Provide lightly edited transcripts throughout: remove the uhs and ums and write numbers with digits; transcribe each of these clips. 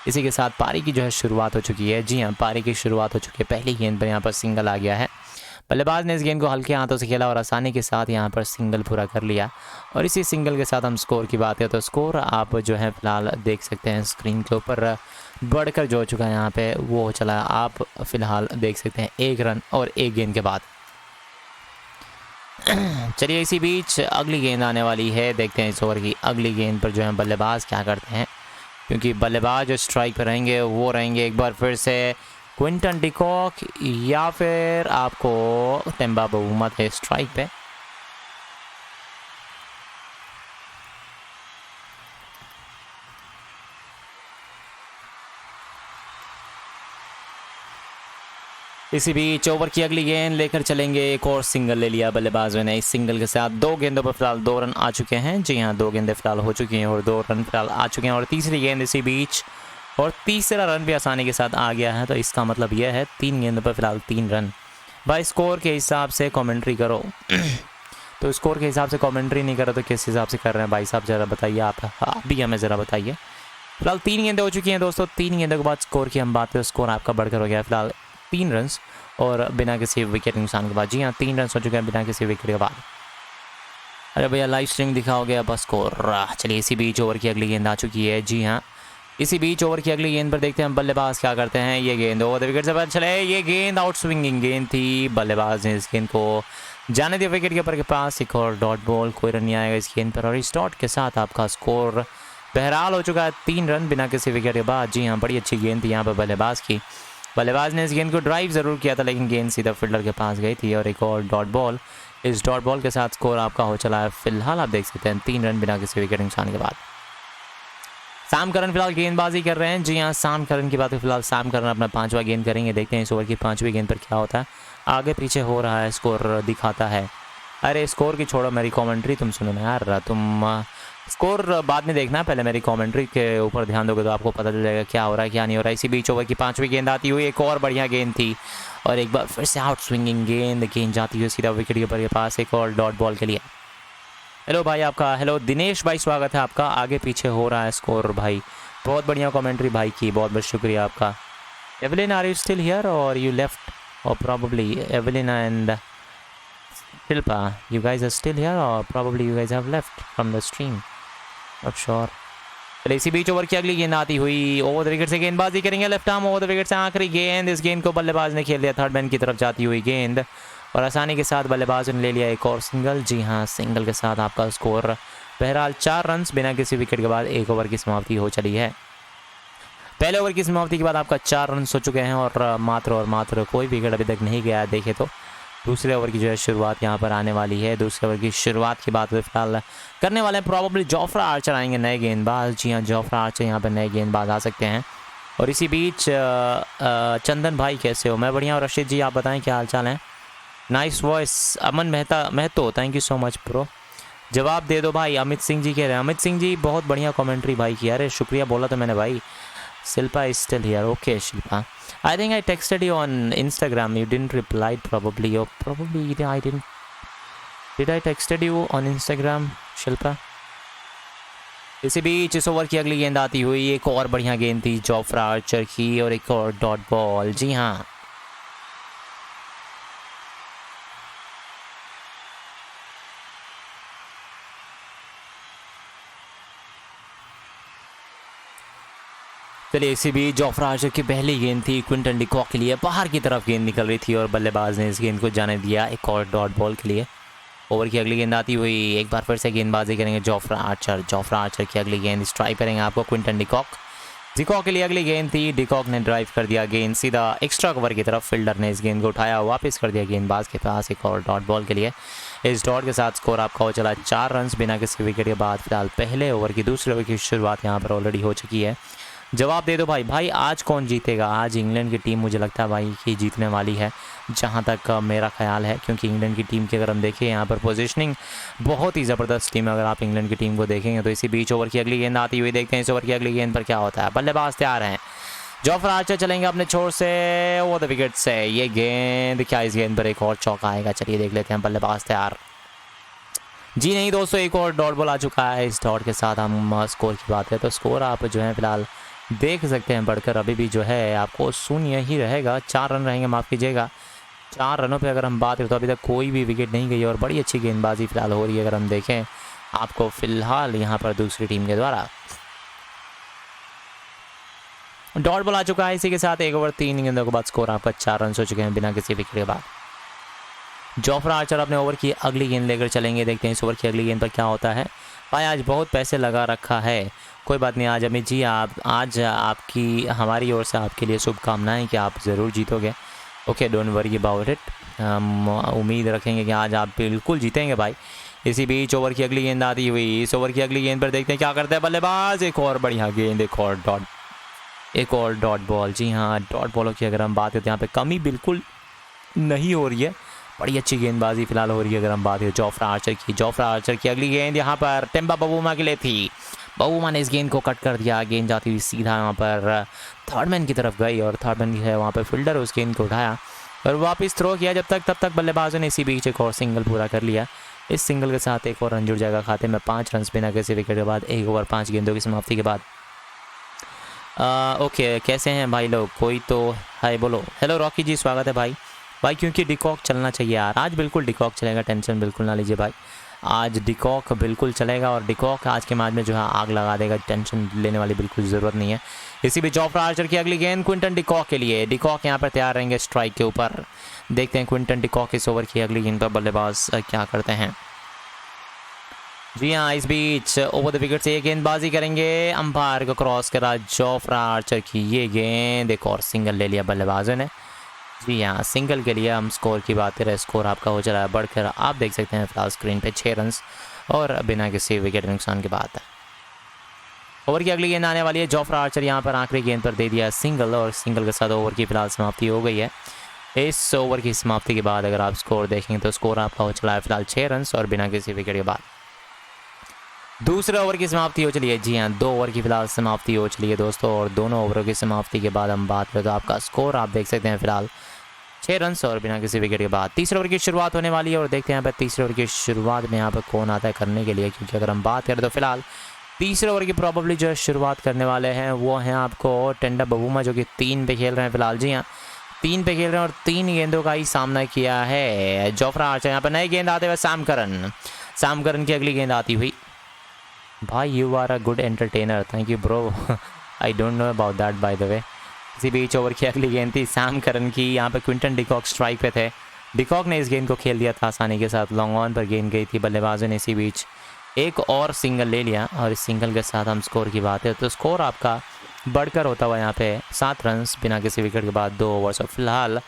इसी के साथ पारी की जो है शुरुआत हो चुकी है। जी हाँ, पारी की शुरुआत हो चुकी है। पहली गेंद पर यहाँ पर सिंगल आ गया है। बल्लेबाज ने इस गेंद को हल्के हाथों से खेला और आसानी के साथ यहाँ पर सिंगल पूरा कर लिया। और इसी सिंगल के साथ हम स्कोर की बात करें तो स्कोर आप जो है फ़िलहाल देख सकते हैं स्क्रीन के ऊपर बढ़कर जो हो चुका है यहाँ पे वो हो चला है। आप फ़िलहाल देख सकते हैं 1 रन और 1 गेंद के बाद। चलिए इसी बीच अगली गेंद आने वाली है। देखते हैं इस ओवर की अगली गेंद पर जो है बल्लेबाज क्या करते हैं, क्योंकि बल्लेबाज जो स्ट्राइक पर रहेंगे वो रहेंगे एक बार फिर से क्विंटन डिकॉक या फिर आपको टेम्बा बाउमा थे स्ट्राइक पे। इसी बीच ओवर की अगली गेंद लेकर चलेंगे। एक और सिंगल ले लिया बल्लेबाजों ने। इस सिंगल के साथ 2 गेंदों पर फिलहाल 2 रन आ चुके हैं। जी हाँ, 2 गेंदें फिलहाल हो चुकी हैं और 2 रन फिलहाल आ चुके हैं। और तीसरी गेंद इसी बीच और तीसरा रन भी आसानी के साथ आ गया है। तो इसका मतलब यह है 3 गेंदों पर फिलहाल 3 रन। भाई स्कोर के हिसाब से कमेंट्री करो। तो स्कोर के हिसाब से कमेंट्री नहीं करो तो किस हिसाब से कर रहे हैं भाई साहब, ज़रा बताइए। आप भी हमें ज़रा बताइए। फिलहाल 3 गेंदें हो चुकी हैं दोस्तों। 3 गेंदों के बाद स्कोर की हम बात करें, स्कोर आपका बढ़कर हो गया है फिलहाल 3 रन और बिना किसी विकेट नुकसान के बाद। जी हाँ, 3 रन हो चुके हैं बिना किसी विकेट के बाद। अरे भैया लाइव स्ट्रीम दिखाओगे अब स्कोर। चलिए इसी बीच ओवर की अगली गेंद आ चुकी है। जी हाँ, इसी बीच ओवर की अगली गेंद पर देखते हैं बल्लेबाज क्या करते हैं। ये गेंद ओवर द विकेट से बाहर चले। ये गेंद आउट स्विंगिंग गेंद थी। बल्लेबाज ने इस गेंद को जाने दिया विकेट कीपर के पास। एक और डॉट बॉल, कोई रन नहीं आएगा इस गेंद पर। और इस डॉट के साथ आपका स्कोर बहरहाल हो चुका है 3 रन बिना किसी विकेट के बाद। जी हाँ, बड़ी अच्छी गेंद थी यहाँ पर बल्लेबाज की। बल्लेबाज ने इस गेंद को ड्राइव ज़रूर किया था लेकिन गेंद सीधा फील्डर के पास गई थी। और एक और डॉट बॉल। इस डॉट बॉल के साथ स्कोर आपका हो चला है फिलहाल आप देख सकते हैं 3 रन बिना किसी विकेट नुकसान के बाद। सैम करन फिलहाल गेंदबाजी कर रहे हैं। जी हाँ, सैम करन की बात है। फिलहाल सैम करन अपना 5वां गेंद करेंगे। देखते हैं इस ओवर की 5वीं गेंद पर क्या होता है। आगे पीछे हो रहा है, स्कोर दिखाता है। अरे स्कोर की छोड़ो, मेरी कमेंट्री तुम सुनो ना यार। तुम स्कोर बाद में देखना, पहले मेरी कमेंट्री के ऊपर ध्यान दोगे तो आपको पता चल जाएगा क्या हो रहा है क्या नहीं हो रहा है। इसी बीच ओवर की 5वीं गेंद आती हुई एक और बढ़िया गेंद थी और एक बार फिर से आउट स्विंगिंग गेंद जाती हुई सीधा विकेट कीपर के पास। एक और डॉट बॉल के लिए। हेलो भाई आपका, हेलो दिनेश भाई, स्वागत है आपका। आगे पीछे हो रहा है स्कोर भाई। बहुत बढ़िया कमेंट्री भाई की, बहुत बहुत शुक्रिया आपका। Evelyn, are you still here और यू लेफ्ट? और probably Evelyn and Shilpa, you guys are still here or probably you guys have left from the stream, not sure। चलिए इसी बीच ओवर की अगली गेंद आती हुई ओवर द विकेट से गेंदबाजी करेंगे। Left arm over the wicket से आखिरी गेंद। इस गेंद को बल्लेबाज ने खेल लिया थर्ड मैन की तरफ जाती हुई गेंद और आसानी के साथ बल्लेबाज ने ले लिया एक और सिंगल। जी हाँ, सिंगल के साथ आपका स्कोर बहरहाल 4 रन बिना किसी विकेट के बाद 1 ओवर की समाप्ति हो चली है। पहले ओवर की समाप्ति के बाद आपका 4 रन हो चुके हैं और मात्र कोई विकेट अभी तक नहीं गया है। देखे तो दूसरे ओवर की जो है शुरुआत यहाँ पर आने वाली है। दूसरे ओवर की शुरुआत की बात फिलहाल करने वाले हैं प्रॉब्ली जोफ्रा आर्चर आएंगे नए गेंदबाज। जी हाँ, जोफ्रा आर्चर यहाँ पर नए गेंदबाज आ सकते हैं। और इसी बीच चंदन भाई कैसे हो? मैं बढ़िया हूँ। रशीद जी आप बताएं क्या हाल चाल है? Nice voice. Aman Mahato thank you so much bro. जवाब दे दो भाई। अमित सिंह जी कह रहे हैं। अमित सिंह जी बहुत बढ़िया कमेंट्री भाई की। अरे शुक्रिया बोला तो मैंने भाई। Shilpa is still here. Okay, Shilpa. I think I texted you on Instagram. You didn't reply probably. Or probably I didn't. Did I texted you on Instagram, Shilpa? इसी बीच इस ओवर की अगली गेंद आती हुई एक और बढ़िया गेंद थी जोफ्रा आर्चर की और एक और डॉट बॉल। जी हाँ, चलिए इसी बीच जोफ्रा आर्चर की पहली गेंद थी क्विंटन डिकॉक के लिए। बाहर की तरफ गेंद निकल रही थी और बल्लेबाज ने इस गेंद को जाने दिया एक और डॉट बॉल के लिए। ओवर की अगली गेंद आती हुई एक बार फिर से गेंदबाजी करेंगे जोफ्रा आर्चर। जोफ्रा आर्चर की अगली गेंद स्ट्राइक करेंगे आपको क्विंटन डिकॉक। डिकॉक के लिए अगली गेंद थी। डिकॉक ने ड्राइव कर दिया गेंद सीधा एक्स्ट्रा कवर की तरफ। फील्डर ने इस गेंद को उठाया, वापस कर दिया गेंदबाज के पास एक और डॉट बॉल के लिए। इस डॉट के साथ स्कोर आपका हो चला 4 रन बिना किसी विकेट के बाद। फिलहाल पहले ओवर की दूसरे ओवर की शुरुआत यहाँ पर ऑलरेडी हो चुकी है। जवाब दे दो भाई। भाई आज कौन जीतेगा? आज इंग्लैंड की टीम मुझे लगता है भाई कि जीतने वाली है, जहां तक मेरा ख्याल है। क्योंकि इंग्लैंड की टीम की अगर हम देखें यहाँ पर पोजीशनिंग बहुत ही ज़बरदस्त टीम है अगर आप इंग्लैंड की टीम को देखेंगे तो। इसी बीच ओवर की अगली गेंद आती हुई देखते हैं इस ओवर की अगली गेंद पर क्या होता है। बल्लेबाज तैयार हैं। जोफ्रा आर्चर चलेंगे अपने छोर से ओवर द विकेट से। ये गेंद, क्या इस गेंद पर एक और चौका आएगा? चलिए देख लेते हैं। बल्लेबाज तैयार। जी नहीं दोस्तों, एक और डॉट बॉल आ चुका है। इस डॉट के साथ हम स्कोर की बात करें तो स्कोर आप जो है फिलहाल देख सकते हैं बढ़कर अभी भी जो है आपको शून्य ही रहेगा, 4 रन रहेंगे, माफ़ कीजिएगा। 4 रनों पे अगर हम बात करें तो अभी तक कोई भी विकेट नहीं गई और बड़ी अच्छी गेंदबाजी फिलहाल हो रही है अगर हम देखें आपको फिलहाल यहाँ पर दूसरी टीम के द्वारा। डॉट बॉल आ चुका है, इसी के साथ 1 ओवर 3 गेंदों के बाद स्कोर आपका 4 रन हो चुके हैं बिना किसी विकेट के बाद। जोफ्रा आर्चर अपने ओवर की अगली गेंद लेकर चलेंगे, देखते हैं इस ओवर की अगली गेंद पर क्या होता है। भाई आज बहुत पैसे लगा रखा है, कोई बात नहीं। आज अमित जी आज आपकी हमारी ओर से आपके लिए शुभकामनाएं कि आप ज़रूर जीतोगे। Okay, don't worry about it, हम उम्मीद रखेंगे कि आज आप बिल्कुल जीतेंगे भाई। इसी बीच ओवर की अगली गेंद आती हुई, इस ओवर की अगली गेंद पर देखते हैं क्या करते हैं बल्लेबाज। एक और बढ़िया गेंद, एक और डॉट बॉल। जी हाँ, डॉट बॉलों की अगर हम बात करते हैं यहाँ पे कमी बिल्कुल नहीं हो रही है, बड़ी अच्छी गेंदबाजी फिलहाल हो रही है अगर हम बात करें जोफ्रा आर्चर की अगली गेंद यहाँ पर टेम्बा बबूमा के लिए थी। बबूमा ने इस गेंद को कट कर दिया, गेंद जाती हुई सीधा यहाँ पर थर्ड मैन की तरफ गई और थर्ड मैन है वहाँ पर फील्डर उस गेंद को उठाया और वापस थ्रो किया। तब तक बल्लेबाजों ने इसी बीच एक और सिंगल पूरा कर लिया। इस सिंगल के साथ एक और रन जुड़ जाएगा खाते में, 5 रन बिना किसी विकेट के बाद 1 ओवर 5 गेंदों की समाप्ति के बाद। ओके, कैसे हैं भाई लोग, कोई तो हाय बोलो। हेलो रॉकी जी, स्वागत है भाई। क्योंकि डिकॉक चलना चाहिए यार, आज बिल्कुल डिकॉक चलेगा, टेंशन बिल्कुल ना लीजिए भाई, आज डिकॉक बिल्कुल चलेगा और डिकॉक आज के मैच में जो है आग लगा देगा, टेंशन लेने वाली बिल्कुल ज़रूरत नहीं है। इसी भी जोफ्रा आर्चर की अगली गेंद क्विंटन डिकॉक के लिए, डिकॉक यहाँ पर तैयार रहेंगे स्ट्राइक के ऊपर। देखते हैं क्विंटन डिकॉक इस ओवर की अगली गेंद पर बल्लेबाज क्या करते हैं। जी हाँ, इस बीच ओवर द विकेट से ये गेंदबाजी करेंगे, अंपायर को क्रॉस करा जोफ्रा आर्चर की ये गेंद, एक और सिंगल ले लिया बल्लेबाजों ने। जी हाँ, सिंगल के लिए हम स्कोर की बात करें, स्कोर आपका हो चला है बढ़कर, आप देख सकते हैं फिलहाल स्क्रीन पे 6 रन और बिना किसी विकेट नुकसान के बाद। ओवर की अगली गेंद आने वाली है, जोफ्रा आर्चर यहाँ पर आखिरी गेंद पर दे दिया सिंगल और सिंगल के साथ ओवर की फिलहाल समाप्ति हो गई है। इस ओवर की समाप्ति के बाद अगर आप स्कोर देखेंगे तो स्कोर आपका हो चला है फिलहाल 6 रन और बिना किसी विकेट के बाद। दूसरे ओवर की समाप्ति हो चली है। जी हाँ, 2 ओवर की फिलहाल समाप्ति हो चली है दोस्तों और दोनों ओवरों की समाप्ति के बाद हम बात करें तो आपका स्कोर आप देख सकते हैं फिलहाल 6 रन और बिना किसी विकेट के बाद। तीसरे ओवर की शुरुआत होने वाली है और देखते हैं यहाँ पर तीसरे ओवर की शुरुआत में यहाँ पर कौन आता है करने के लिए, क्योंकि अगर हम बात करें तो फिलहाल तीसरे ओवर की प्रॉबली जो शुरुआत करने वाले हैं वो हैं आपको टेंडा बबूमा, जो कि 3 पे खेल रहे हैं फिलहाल। जी हाँ, 3 पे खेल रहे हैं और 3 गेंदों का ही सामना किया है जोफ्रा आर्चर। यहाँ पर नई गेंद आते हुए सैम करन की अगली गेंद आती हुई। भाई you are a good entertainer, thank you bro, I don't know about that by the way. इसी बीच ओवर की अगली गेंद थी सैम करन की, यहाँ पे क्विंटन डिकॉक स्ट्राइक पे थे। डिकॉक ने इस गेंद को खेल दिया था आसानी के साथ, लॉन्ग ऑन पर गेंद गई थी, बल्लेबाजों ने इसी बीच एक और सिंगल ले लिया और इस सिंगल के साथ हम स्कोर की बात है तो स्कोर आपका बढ़कर होता हुआ यहाँ पे 7 रन बिना किसी विकेट के बाद 2 ओवर्स और फिलहाल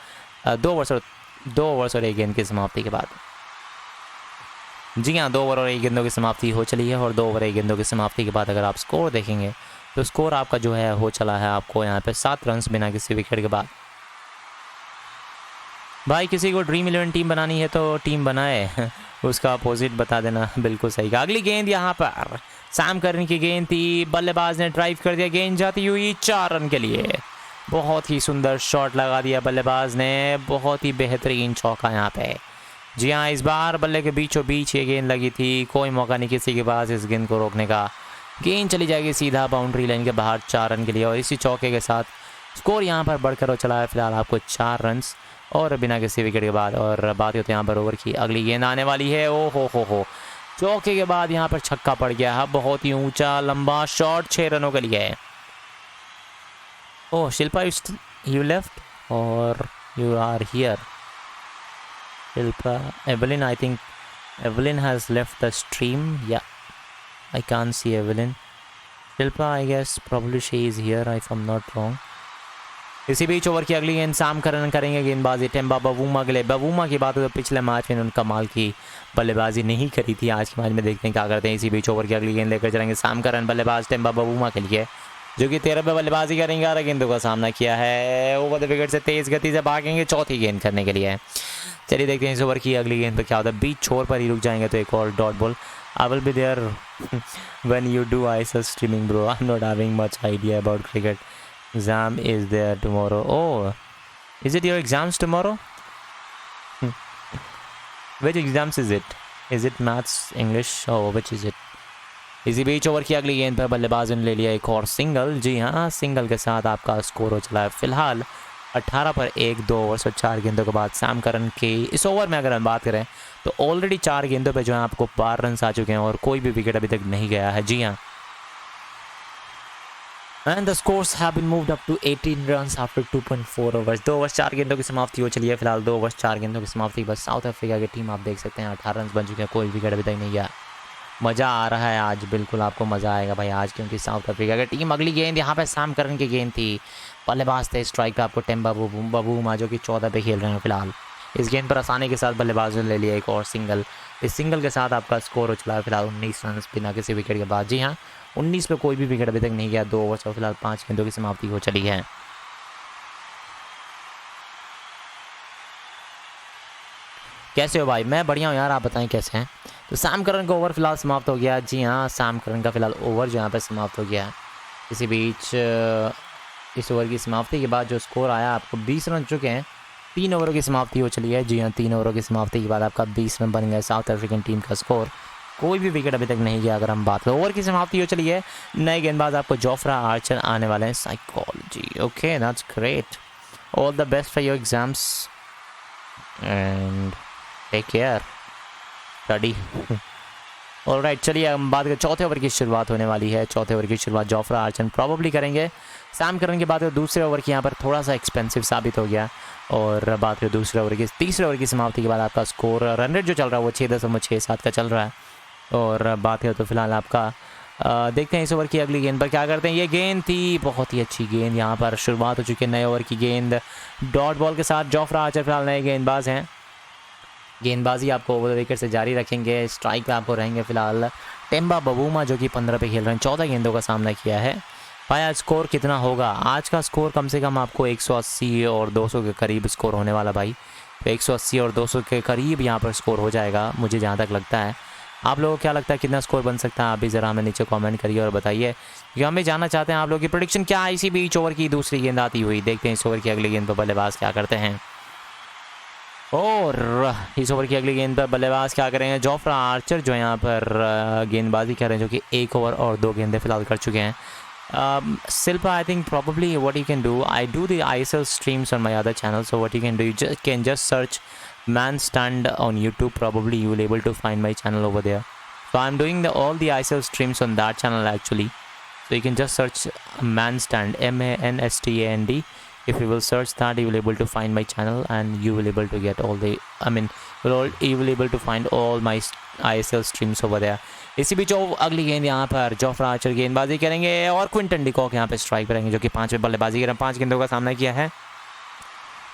2 ओवर्स और 1 गेंद की समाप्ति के बाद। जी हाँ, 2 ओवर और 1 गेंदों की समाप्ति हो चली है और 2 ओवर 1 गेंदों की समाप्ति के बाद अगर आप स्कोर देखेंगे तो स्कोर आपका जो है हो चला है आपको यहाँ पे 7 रन बिना किसी विकेट के बाद। भाई किसी को ड्रीम 11 टीम बनानी है तो टीम बनाए, उसका अपोजिट बता देना, बिल्कुल सही कहा। अगली गेंद यहाँ पर सैम करन की गेंद थी, बल्लेबाज ने ड्राइव कर दिया, गेंद जाती हुई 4 रन के लिए। बहुत ही सुंदर शॉट लगा दिया बल्लेबाज ने, बहुत ही बेहतरीन चौका यहाँ पे। जी हाँ, इस बार बल्ले के बीचों बीच ये गेंद लगी थी, कोई मौका नहीं किसी के पास इस गेंद को रोकने का, गेंद चली जाएगी सीधा बाउंड्री लाइन के बाहर 4 रन के लिए और इसी चौके के साथ स्कोर यहाँ पर बढ़कर चला है फिलहाल आपको 4 रन और बिना किसी विकेट के बाद। और बात होती है यहाँ पर ओवर की अगली गेंद आने वाली है, ओ हो चौके के बाद यहाँ पर छक्का पड़ गया है, बहुत ही ऊंचा लंबा शॉट 6 रनों के लिए। ओह शिल्पा, यू लेफ्ट और you are here. Shilpa, Evelyn, I think Evelyn has left the stream. Yeah, I can't see Evelyn. Shilpa, I guess probably she is here if I'm not wrong. इसी बीच over की अगली गेंद Sam Curran करेंगे गेंदबाजी Temba बबूमा के लिए। बबूमा की बात हो तो पिछले मैच में उन्होंने कमाल की बल्लेबाजी नहीं करी थी, आज के मैच में देखते हैं क्या करते हैं। इसी बीच ओवर की अगली गेंद लेकर चलेंगे सैम करन, बल्लेबाज टेम्बा बबूमा के लिए, जो कि 13 पे बल्लेबाजी करेंगे, 11 गेंदों का सामना किया है। ओवर द विकेट से तेज गति से भागेंगे चौथी गेंद करने के लिए। चलिए देखते हैं इस ओवर की अगली गेंद पे क्या होता है। बीच छोर पर ही रुक जाएंगे तो एक और dot ball. I will be there when you do ISL streaming bro, I am not having much idea about cricket. Exam is there tomorrow. Oh, is it your exams tomorrow? Which exams is it? Is it maths, English, और which is it? इसी बीच over की अगली गेंद पर बल्लेबाज ने ले लिया एक और सिंगल। जी हाँ, सिंगल के साथ आपका स्कोर हो चला है फिलहाल 18 पर 1। 2 ओवर और 4 गेंदों के बाद सैम करन की इस ओवर में अगर हम बात करें तो ऑलरेडी 4 गेंदों पे जो है आपको 12 रन आ चुके हैं और कोई भी विकेट अभी तक नहीं गया है। जी हाँ, and the scores have been moved up to 18 runs after 2.4 overs. 2 over 4 गेंदों की समाप्ति हो चली है फिलहाल। 2 ओवर 4 गेंदों की समाप्ति बस साउथ अफ्रीका की टीम आप देख सकते हैं 18 रन बन चुके हैं, कोई विकेट अभी तक नहीं गया। मज़ा आ रहा है आज, बिल्कुल आपको मज़ा आएगा भाई आज, क्योंकि साउथ अफ्रीका की टीम अगली गेंद यहाँ पे सैम करन की गेंद थी। बल्लेबाज थे स्ट्राइक पे आपको टेम्बा बबूमा जो कि 14 पे खेल रहे हैं फिलहाल। इस गेंद पर आसानी के साथ बल्लेबाज ने ले लिया एक और सिंगल। इस सिंगल के साथ आपका स्कोर हो चला है फिलहाल 19 रन बिना किसी विकेट के बाद। जी हाँ, 19 पे कोई भी विकेट अभी तक नहीं गया। 2 ओवर और फिलहाल 5 गेंदों की समाप्ति हो चली है। कैसे हो भाई? मैं बढ़िया हूँ यार, आप बताएं कैसे हैं। तो सैम करन का ओवर फिलहाल समाप्त हो गया। जी हाँ, सैम करन का फिलहाल ओवर जो यहाँ पे समाप्त हो गया है। इसी बीच इस ओवर की समाप्ति के बाद जो स्कोर आया आपको 20 रन चुके हैं। 3 ओवरों की समाप्ति हो चली है। जी हाँ, 3 ओवरों की समाप्ति के बाद आपका 20 रन बन गया साउथ अफ्रीकन टीम का स्कोर। कोई भी विकेट अभी तक नहीं गया। अगर हम बात करें ओवर की समाप्ति हो चली है। नए गेंदबाज आपको जोफ्रा आर्चर आने वाले हैं। Psychology, okay that's great. All the best for your exams and take care study. Alright, चलिए हम बात करें चौथे ओवर की शुरुआत होने वाली है। चौथे ओवर की शुरुआत जोफ्रा आर्चर प्रॉबली करेंगे। सैम करन की बात करें दूसरे ओवर की यहाँ पर थोड़ा सा एक्सपेंसिव साबित हो गया। और बात करें दूसरे ओवर की, तीसरे ओवर की समाप्ति के बाद आपका स्कोर रन रेट जो चल रहा है वो 6.67 का चल रहा है। और बात करें तो फिलहाल आपका देखते हैं इस ओवर की अगली गेंद पर क्या करते हैं। ये गेंद थी बहुत ही अच्छी गेंद। यहाँ पर शुरुआत हो चुकी है नए ओवर की गेंद डॉट बॉल के साथ। जोफ्रा आर्चर फिलहाल नए गेंदबाज हैं। गेंदबाजी आपको ओवर द विकेट से जारी रखेंगे। स्ट्राइक पे आपको रहेंगे फिलहाल टेम्बा बबूमा जो कि 15 पे खेल रहे हैं। 14 गेंदों का सामना किया है। भाई आज स्कोर कितना होगा? आज का स्कोर कम से कम आपको 180 और 200 के करीब स्कोर होने वाला भाई। तो 180 और 200 के करीब यहाँ पर स्कोर हो जाएगा मुझे जहाँ तक लगता है। आप लोगों को क्या लगता है कितना स्कोर बन सकता है? आप भी ज़रा हमें नीचे कमेंट करिए और बताइए, क्योंकि हम भी जानना चाहते हैं आप लोगों की प्रेडिक्शन क्या है। इसी बीच ओवर की दूसरी गेंद आती हुई, देखते हैं इस ओवर की अगली गेंद पर बल्लेबाज क्या करते हैं। और इस ओवर की अगली गेंद पर बल्लेबाज क्या करेंगे? जोफ्रा आर्चर जो यहाँ पर गेंदबाजी कर रहे हैं, जो कि 1 ओवर और 2 गेंदें फिलहाल कर चुके हैं। Silpa, I think probably what you can do, I do the ISL streams on my other channel, so what you can do, you can just search Man Stand on YouTube. Probably you will able to find my channel over there. So I'm doing all the ISL streams on that channel actually. So you can just search Man Stand, MANSTAND. If you will search that, you will able to find my channel and you will able to get all the, you will able to find all my ISL streams over there. इसी बीच अगली गेंद यहाँ पर Jofra Archer गेंदबाजी करेंगे और Quinton de Kock यहाँ पे स्ट्राइक पर रहेंगे, जो कि 5 पे बल्लेबाजी करें। 5 गेंदों का सामना किया है।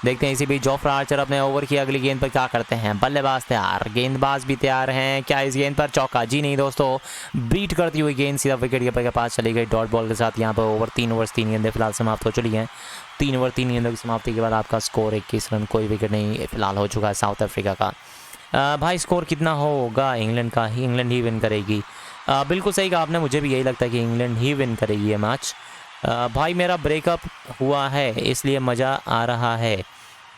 देखते हैं इसी बीच जोफ्रा आर्चर अपने ओवर की अगली गेंद पर क्या करते हैं। बल्लेबाज तैयार, गेंदबाज भी तैयार हैं। क्या इस गेंद पर चौका? जी नहीं दोस्तों, बीट करती हुई गेंद सीधा विकेट कीपर के पास चली गई डॉट बॉल के साथ। यहाँ पर ओवर 3 ओवर 3 गेंदें फिलहाल समाप्त हो चुकी हैं। 3 ओवर 3 गेंदों की समाप्ति के बाद आपका स्कोर 21 रन, कोई विकेट नहीं फिलहाल हो चुका है साउथ अफ्रीका का। भाई स्कोर कितना होगा? इंग्लैंड ही विन करेगी। बिल्कुल सही कहा आपने, मुझे भी यही लगता है कि इंग्लैंड ही विन करेगी ये मैच। भाई मेरा ब्रेकअप हुआ है इसलिए मज़ा आ रहा है।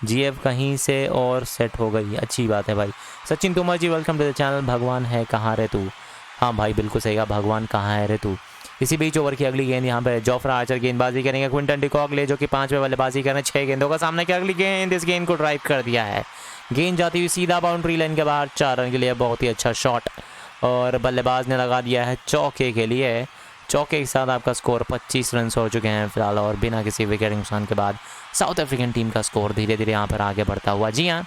जीएफ कहीं से और सेट हो गई, अच्छी बात है भाई। सचिन तोमर जी वेलकम टू द चैनल। भगवान है कहाँ रे तू? हाँ भाई बिल्कुल सही कहा, भगवान कहाँ है रे तू। इसी बीच ओवर की अगली गेंद यहाँ पे जोफ्रा आर्चर गेंदबाजी करेंगे। क्विंटन डिकॉक ले जो कि 5 पे बल्लेबाजी करें। 6 गेंदों का सामना की अगली गेंद, इस गेंद को ड्राइव कर दिया है। गेंद जाती हुई सीधा बाउंड्री लाइन के बाहर, 4 रन के लिए बहुत ही अच्छा शॉट। और बल्लेबाज ने लगा दिया है चौके के लिए। चौके के साथ आपका स्कोर 25 रन हो चुके हैं फिलहाल। और बिना किसी विकेट नुकसान के बाद साउथ अफ्रीकन टीम का स्कोर धीरे धीरे यहाँ पर आगे बढ़ता हुआ। जी हाँ,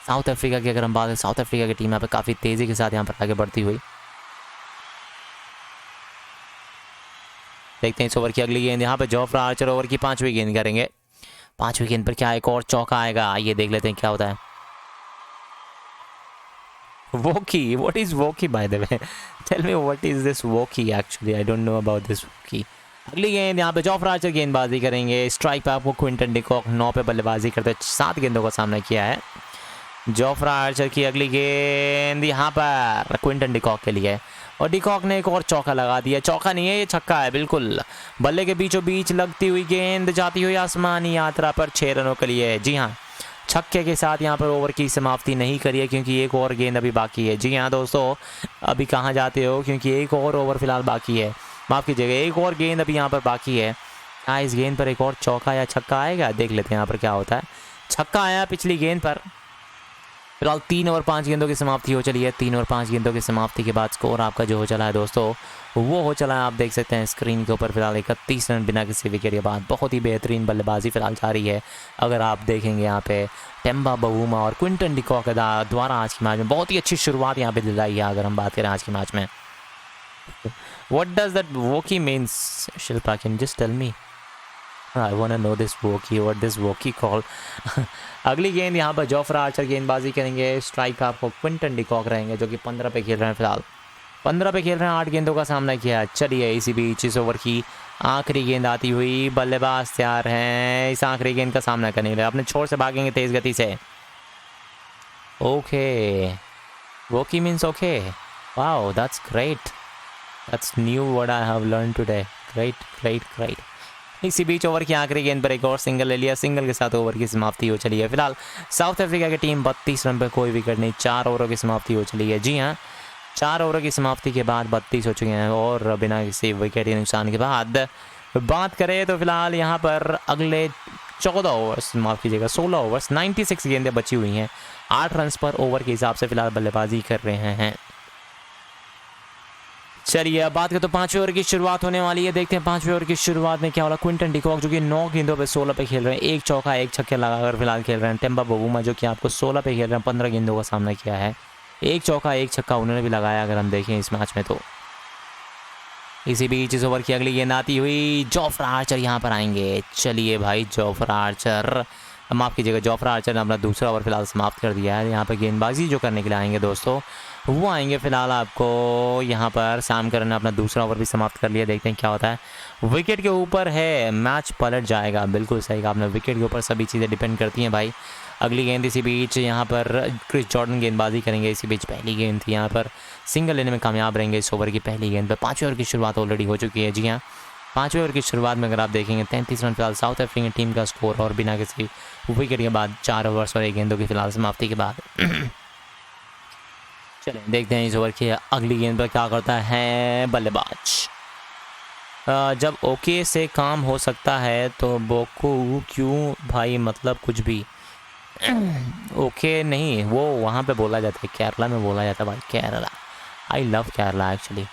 साउथ अफ्रीका की अगर हम बात करें, साउथ अफ्रीका की टीम यहाँ पर काफ़ी तेज़ी के साथ यहाँ पर आगे बढ़ती हुई। देखते हैं इस ओवर की अगली गेंद यहाँ पर जोफ्रा आर्चर ओवर की 5वीं गेंद करेंगे। 5वीं गेंद पर क्या एक और चौका आएगा? ये देख लेते हैं क्या होता है। Woki, what is Woki by the way? Tell me what is this Woki actually? I don't know about this Woki. अगली गेंद यहाँ पे जोफ्रा आर्चर गेंदबाजी करेंगे। स्ट्राइक पे आपको क्विंटन डिकॉक 9 पे बल्लेबाजी करते 7 गेंदों का सामना किया है। जोफ्रा आर्चर की अगली गेंद यहाँ पर क्विंटन डिकॉक के लिए, और डिकॉक ने एक और चौका लगा दिया। चौका नहीं है, ये छक्का है बिल्कुल। बल्ले के बीचों बीच लगती हुई गेंद जाती हुई आसमानी यात्रा पर 6 रनों के लिए। जी हाँ, छक्के के साथ यहाँ पर ओवर की समाप्ति नहीं करी है, क्योंकि एक और गेंद अभी बाकी है। जी हाँ दोस्तों, अभी कहाँ जाते हो, क्योंकि एक और ओवर फिलहाल बाकी है, माफ़ कीजिएगा, एक और गेंद अभी यहाँ पर बाकी है। क्या इस गेंद पर एक और चौका या छक्का आएगा, देख लेते हैं यहाँ पर क्या होता है। छक्का आया पिछली गेंद पर। फिलहाल 3 ओवर 5 गेंदों की समाप्ति हो चली है। 3 ओवर 5 गेंदों की समाप्ति के बाद स्कोर आपका जो हो चला है दोस्तों, वो हो चला है, आप देख सकते हैं स्क्रीन के ऊपर, फिलहाल 31 रन बिना किसी विकेट के बाद। बहुत ही बेहतरीन बल्लेबाजी फिलहाल जारी है। अगर आप देखेंगे यहाँ पे टेम्बा बवूमा और क्विंटन डिकॉक द्वारा आज के मैच में बहुत ही अच्छी शुरुआत यहाँ पे दिलाई है। अगर हम बात करें आज के मैच में, what does that walkie means, Shilpa can just tell me, I want to know this walkie, what this walkie call. अगली गेंद यहाँ पर जोफ्रा आर्चर गेंदबाजी करेंगे। स्ट्राइक आपको क्विंटन डिकॉक रहेंगे, जो कि 15 पे खेल रहे हैं। फिलहाल 15 पे खेल रहे हैं, 8 गेंदों का सामना किया। चलिए इसी बीच इस ओवर की आखिरी गेंद आती हुई, बल्लेबाज तैयार हैं इस आखिरी गेंद का सामना करने के लिए। अपने छोर से भागेंगे तेज गति से। Okay, walkie means okay, wow that's great, that's new word I have learn today. Great great great. इसी बीच ओवर की आखिरी गेंद पर एक और सिंगल ले लिया। सिंगल के साथ ओवर की समाप्ति हो चली है। फिलहाल साउथ अफ्रीका की टीम 32 रन पर, कोई विकेट नहीं। 4 ओवरों की समाप्ति हो चली है। जी हाँ, 4 ओवरों की समाप्ति के बाद 32 हो चुके हैं, और बिना किसी विकेट के नुकसान के बाद बात करें तो फिलहाल यहाँ पर अगले 14 ओवर्स, माफ़ कीजिएगा 16 ओवर्स, 96 गेंदें बची हुई हैं। 8 रन पर ओवर के हिसाब से फिलहाल बल्लेबाजी कर रहे हैं। चलिए अब बात करें तो 5वें ओवर की शुरुआत होने वाली है। देखते हैं 5वें ओवर की शुरुआत में क्या हो रहा है। क्विंटन डिकॉक जो कि 9 गेंदों पे 16 पे खेल रहे हैं, एक चौका एक छक्के लगाकर फिलहाल खेल रहे हैं। टेम्बा बवूमा जो कि आपको 16 पे खेल रहे हैं, 15 गेंदों का सामना किया है, एक चौका एक छक्का उन्होंने भी लगाया अगर हम देखें इस मैच में तो। इसी बीच इस ओवर की अगली गेंद आती हुई, जोफ्रा आर्चर यहाँ पर आएंगे। चलिए भाई, जोफ्रा आर्चर, माफ़ कीजिएगा, जोफ्रा आर्चर ने अपना दूसरा ओवर फिलहाल समाप्त कर दिया है। यहाँ पर गेंदबाजी जो करने के लिए आएंगे दोस्तों, वो आएंगे फिलहाल आपको यहाँ पर सैम करन ने अपना दूसरा ओवर भी समाप्त कर लिया। देखते हैं क्या होता है। विकेट के ऊपर है, मैच पलट जाएगा। बिल्कुल सही कहा आपने, विकेट के ऊपर सभी चीज़ें डिपेंड करती हैं भाई। अगली गेंद इसी बीच यहाँ पर क्रिस जॉर्डन गेंदबाजी करेंगे। इसी बीच पहली गेंद थी, यहाँ पर सिंगल लेने में कामयाब रहेंगे इस ओवर की पहली गेंद पर। 5वें ओवर की शुरुआत ऑलरेडी हो चुकी है। जी हाँ, 5वें ओवर की शुरुआत में अगर आप देखेंगे 33 रन फिलहाल साउथ अफ्रीकन टीम का स्कोर, और बिना किसी विकेट के बाद 4 ओवर्स और 1 गेंदों की फिलहाल समाप्ति के बाद चलें देखते हैं इस ओवर की अगली गेंद पर क्या करता है बल्लेबाज। जब ओके से काम हो सकता है तो बोकू क्यों भाई, मतलब कुछ भी ओके नहीं, वो वहाँ पे बोला जाता है, केरला में बोला जाता है भाई, Kerala. I love Kerala actually.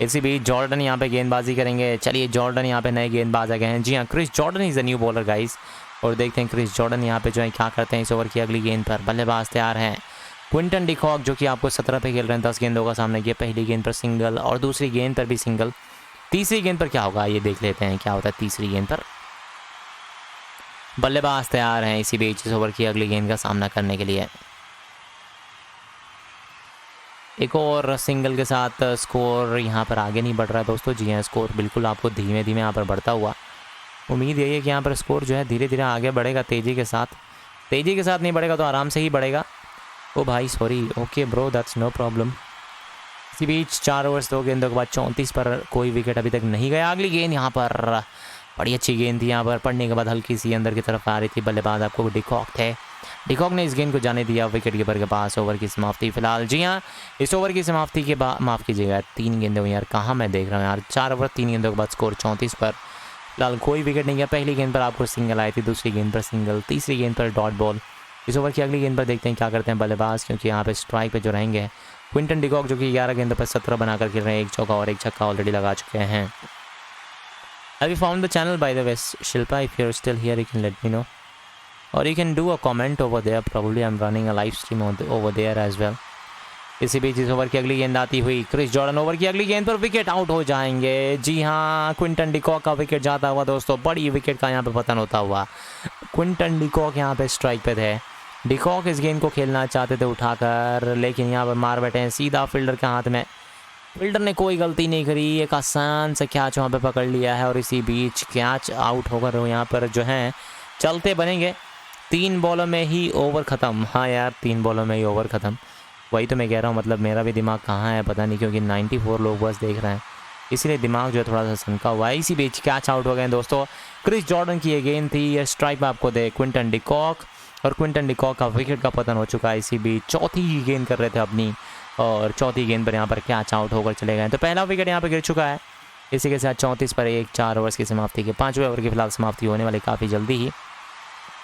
इसी बीच जॉर्डन यहाँ पे गेंदबाजी करेंगे। चलिए जॉर्डन यहाँ पे नए गेंदबाज आ गए हैं। जी हाँ, Chris Jordan is a new bowler guys, और देखते हैं क्रिस जॉर्डन यहाँ पे जो है क्या करते हैं इस ओवर की अगली गेंद पर। बल्लेबाज तैयार हैं क्विंटन डिकॉक जो कि आपको 17 पे खेल रहे हैं, 10 गेंदों का सामना किया। पहली गेंद पर सिंगल और दूसरी गेंद पर भी सिंगल। तीसरी गेंद पर क्या होगा ये देख लेते हैं क्या होता है तीसरी गेंद पर। बल्लेबाज तैयार हैं इसी बीच इस ओवर की अगली गेंद का सामना करने के लिए। एक और सिंगल के साथ स्कोर यहाँ पर आगे नहीं बढ़ रहा है दोस्तों। जी हाँ, स्कोर बिल्कुल आपको धीमे धीमे यहाँ पर बढ़ता हुआ, उम्मीद यही है कि यहाँ पर स्कोर जो है धीरे धीरे आगे बढ़ेगा। तेज़ी के साथ नहीं बढ़ेगा तो आराम से ही बढ़ेगा। ओ भाई sorry, okay bro, that's no problem. इसी बीच 4 ओवर्स 2 गेंदों के बाद 34 पर कोई विकेट अभी तक नहीं गया। अगली गेंद यहाँ पर बड़ी अच्छी गेंद थी, यहाँ पर पड़ने के बाद हल्की सी अंदर की तरफ आ रही थी। बल्लेबाज आपको डिकॉक थे, डिकॉक ने इस गेंद को जाने दिया विकेट कीपर के पास। ओवर की समाप्ति फिलहाल, जी हाँ, इस ओवर की समाप्ति के बाद, माफ़ कीजिएगा 3 गेंदें हुई यार, कहाँ मैं देख रहा हूँ यार, 4 ओवर 3 गेंदों के बाद स्कोर 34 पर। फिलहाल कोई विकेट नहीं गया। पहली गेंद पर आपको सिंगल आई थी, दूसरी गेंद पर सिंगल, तीसरी गेंद पर डॉट बॉल। इस ओवर की अगली गेंद पर देखते हैं क्या करते हैं बल्लेबाज, क्योंकि यहाँ पे स्ट्राइक पे जो रहेंगे क्विंटन डिकॉक जो कि 11 गेंदों पर 17 बनाकर खेल रहे हैं। एक चौका और एक छक्का ऑलरेडी लगा चुके हैं। Have you found the channel by the way, Shilpa? If you're still here, you can let me know, or you can do a comment over there. Probably I'm running a live stream over there as well. इसी बीच इस over की अगली गेंद आती हुई, Chris Jordan over की अगली गेंद पर विकेट आउट हो जाएंगे। जी हाँ, क्विंटन डिकॉक का विकेट जाता हुआ दोस्तों, बड़ी विकेट का यहाँ पे पतन होता हुआ। क्विंटन डिकॉक यहाँ पे स्ट्राइक पे थे। डिकॉक इस गेंद को खेलना चाहते थे उठाकर, लेकिन यहाँ पर मार बैठे हैं सीधा फील्डर के हाथ में। फील्डर ने कोई गलती नहीं करी, एक आसान से कैच वहाँ पे पकड़ लिया है, और इसी बीच कैच आउट होकर यहाँ पर जो है चलते बनेंगे। 3 बॉलों में ही ओवर ख़त्म। हाँ यार, 3 बॉलों में ही ओवर ख़त्म, वही तो मैं कह रहा हूँ। मतलब मेरा भी दिमाग कहाँ है पता नहीं, क्योंकि 94 लोग बस देख रहे हैं, इसलिए दिमाग जो है थोड़ा सा सनका हुआ है। इसी बीच कैच आउट हो गए दोस्तों। क्रिस जॉर्डन की ये गेंद थी, ये स्ट्राइक में आपको दे क्विंटन डिकॉक। और क्विंटन डिकॉक का विकेट का पतन हो चुका है। इसी बीच चौथी गेंद कर रहे थे अपनी और चौथी गेंद पर यहाँ पर कैच आउट होकर चले गए। तो पहला विकेट यहाँ पर गिर चुका है। इसी के साथ 34 पर 1 4 ओवर्स की समाप्ति के 5वें ओवर की फिलहाल समाप्ति होने वाली काफ़ी जल्दी ही।